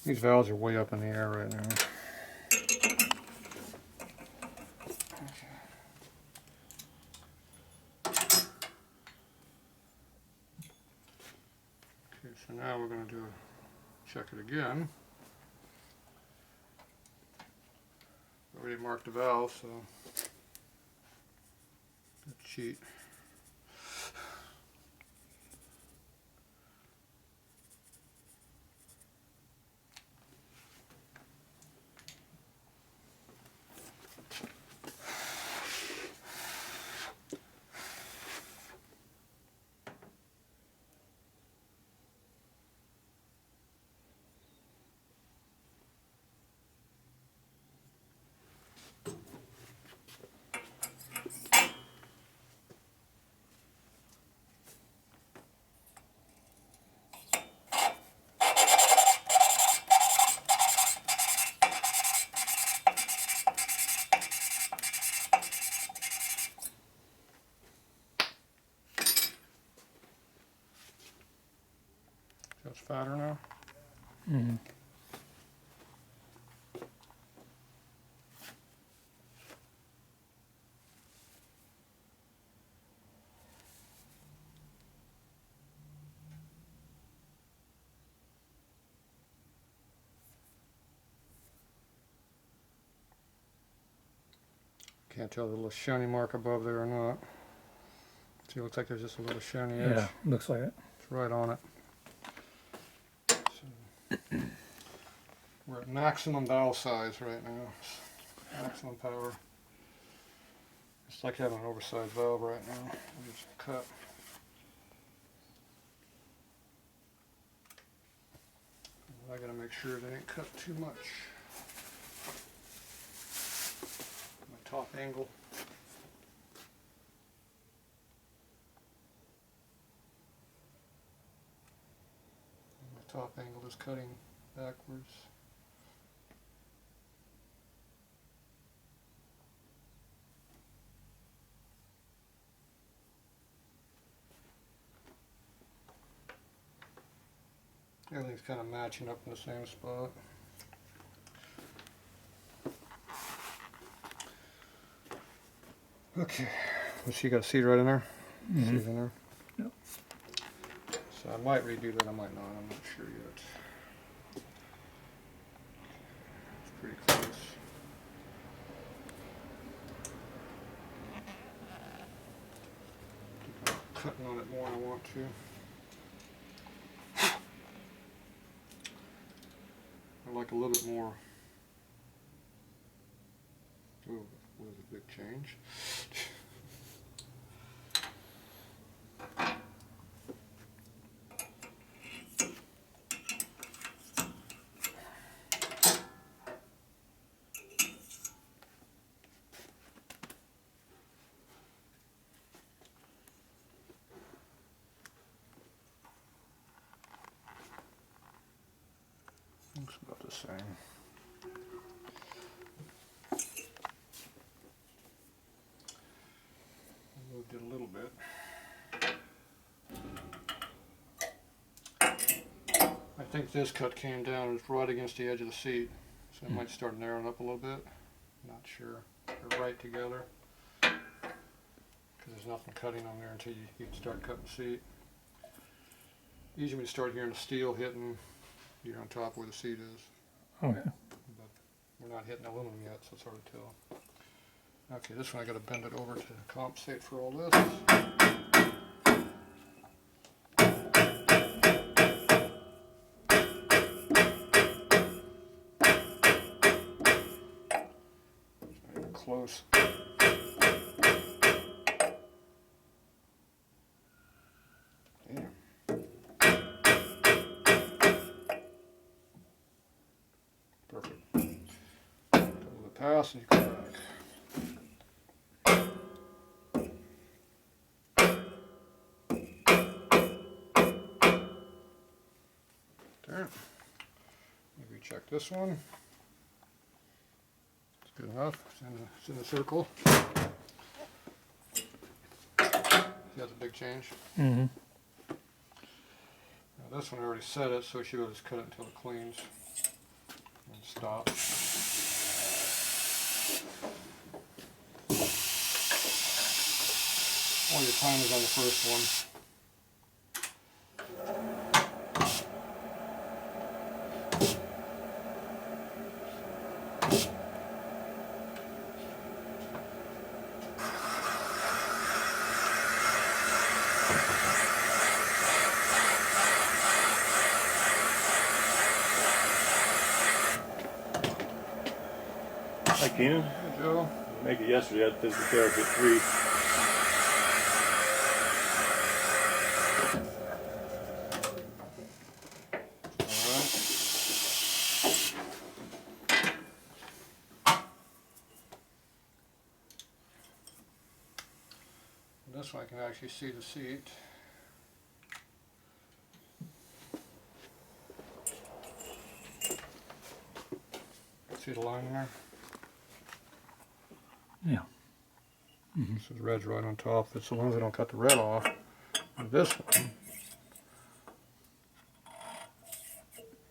These valves are way up in the air right now. Okay, so now we're going to check it again. Already marked the valve, so cheat. It's fatter now. Mm-hmm. Can't tell the little shiny mark above there or not. See, it looks like there's just a little shiny edge. Yeah, looks like it. It's right on it. So we're at maximum valve size right now. Maximum power. It's like having an oversized valve right now. We just cut. I gotta make sure they ain't cut too much. My top angle. My top angle is cutting backwards. Everything's kind of matching up in the same spot. Okay, so you got a seat right in there? Mm-hmm. Seat in there? Yep. So I might redo that, I might not, I'm not sure yet. It's pretty close. I'm cutting on it more than I want to. I like a little bit more. Ooh, that was a big change. Looks about the same. I moved it a little bit. I think this cut came down and it's right against the edge of the seat, so it might start narrowing up a little bit. Not sure. They're right together because there's nothing cutting on there until you start cutting the seat. Usually when you start hearing the steel hitting, you're on top where the seat is. Okay. But we're not hitting aluminum yet, so it's hard to tell. Okay, this one I got to bend it over to compensate for all this. Close. Damn. Perfect. Go to the pass and you come back. There. Maybe check this one. It's good enough. It's in the circle. See, that's a big change. Mm-hmm. Now this one I already set it, so she will just cut it until it cleans. And stop. All your time is on the first one. Hi Keenan. Hey Joe. Make it yesterday. I had physical therapy at 3. This one I can actually see the seat. See the line there? Yeah. This is red's right on top. It's the ones that don't cut the red off. And this one,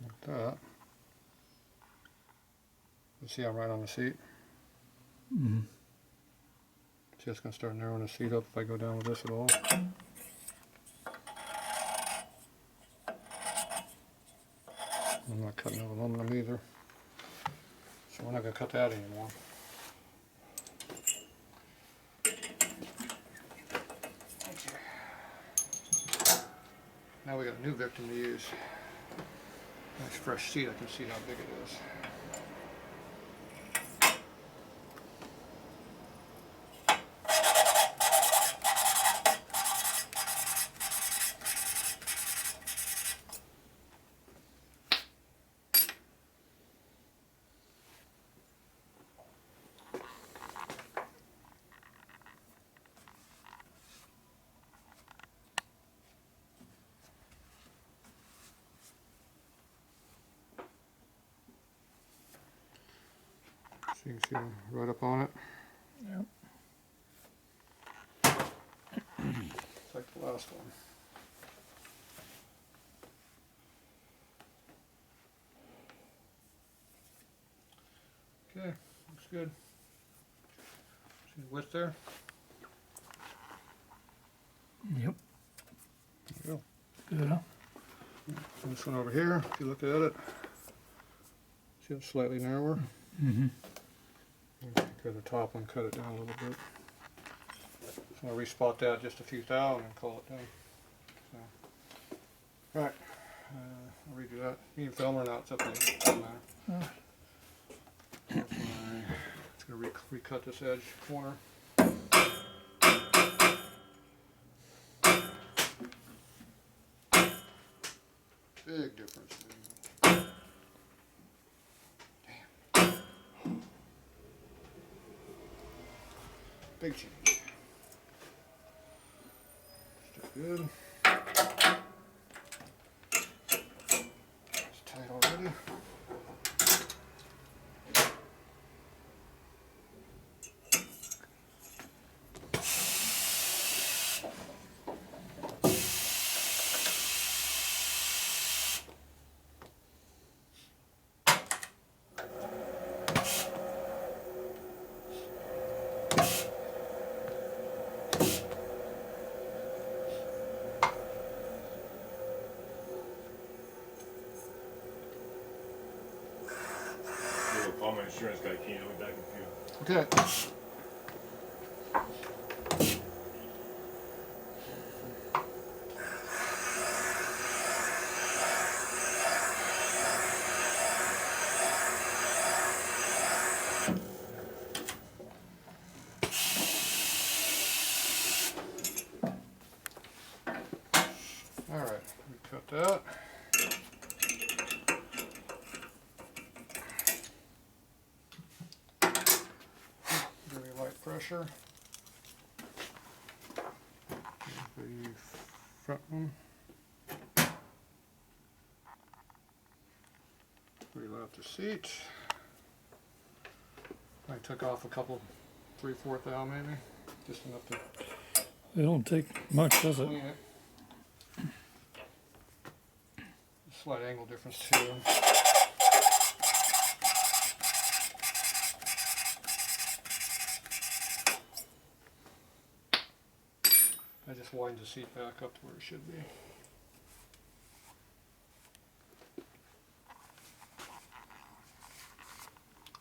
like that. You see I'm right on the seat? Mm-hmm. See, it's going to start narrowing the seat up if I go down with this at all. I'm not cutting out aluminum either. So we're not going to cut that anymore. Now we got a new victim to use. Nice fresh seat, I can see how big it is. So you can see I'm right up on it. Yep. It's like the last one. Okay, looks good. See the width there? Yep. There you Good, huh? go. So this one over here, if you look at it, see it's slightly narrower. Mm-hmm. Because the top one cut it down a little bit. So I'll respot that just a few thou and call it done. So, right, I'll redo that. You can film or not, it's up to you. Doesn't matter. It's going to recut this edge corner. Big difference. Damn. Big change. Still good. It's tight already. I'll call my insurance guy Keenan. I'll be back in a few. Okay. All right, we cut that. Very light pressure. The front one. Wheel out the seat. I took off a couple, 3/4 thou maybe, just enough to It don't take much, does it? clean it. Slight angle difference too. just widens the seat back up to where it should be.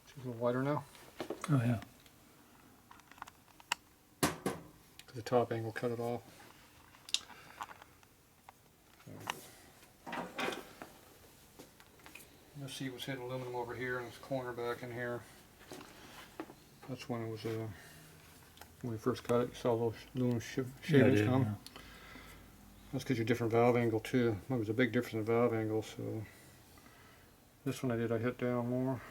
It's a little wider now. Oh yeah. Because the top angle cut it off. The seat was hitting aluminum over here and this corner back in here. That's when it was when we first cut it. You saw those aluminum Yeah, I shavings did, come. yeah. That's because you're different valve angle too. There was a big difference in valve angle, so this one I hit down more.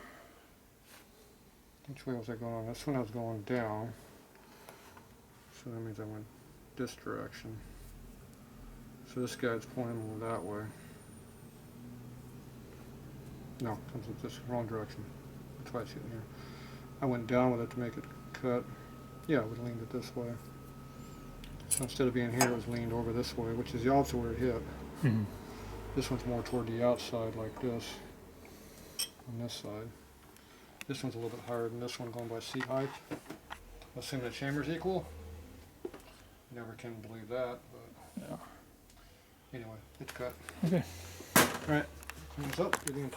Which way was I going on? This one I was going down. So that means I went this direction. So this guy's pointing more that way. No, comes with this wrong direction. That's why it's hitting here. I went down with it to make it cut. Yeah, we leaned it this way. So instead of being here, it was leaned over this way, which is the opposite where it hit. Mhm. This one's more toward the outside like this, on this side. This one's a little bit higher than this one going by seat height. Assuming the chamber's equal. Never can believe that, but Yeah. anyway, it's cut. Okay. Alright, clean this up, get in.